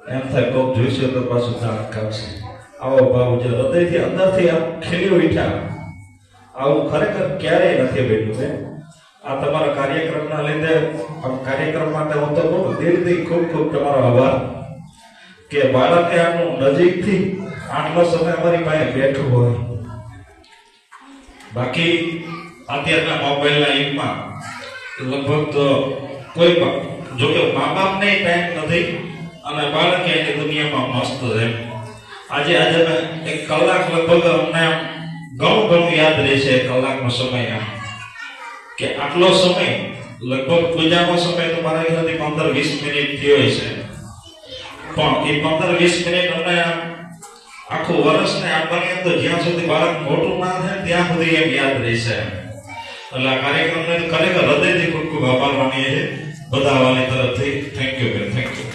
એમ થાય કોક જોઈશે તો પાછું તાળક આવશે. આવો ભાવ જે હૃદયથી અંદરથી આમ ખીલી ઉઠ્યા, આવું ખરેખર ક્યારેય નથી બન્યું છે. આ તમારા કાર્યક્રમના લીધે, કાર્યક્રમ માટે હું તો કહું દિલથી ખૂબ ખૂબ તમારો આભાર કે બાળકે આનું નજીકથી આટલો સમય અમારી પાસે બેઠું હોય. બાકી અત્યારના મોબાઈલના યુગમાં લગભગ તો કોઈ પણ, જોકે મા બાપને ટાઈમ નથી અને બાળકે એની દુનિયામાં મસ્ત છે. આજે એક કલાક લગભગ અમને ઘણું યાદ રહેશે. કલાકનો સમય કે આટલો સમય લગભગ પૂજાનો સમય તો મારા ખ્યાલથી 15-20 મિનિટ થયો છે, પણ એ 15-20 મિનિટ અમને આખું વર્ષને આપવાની અંદર જ્યાં સુધી બાળક મોટું ના થાય ત્યાં સુધી એમ યાદ રહેશે. એટલે આ કાર્યક્રમને ખરેખર હૃદયથી ખૂબ ખૂબ આભાર માનીએ છીએ બધા વાલી તરફથી. થેન્ક યુ બેન, થેન્ક યુ.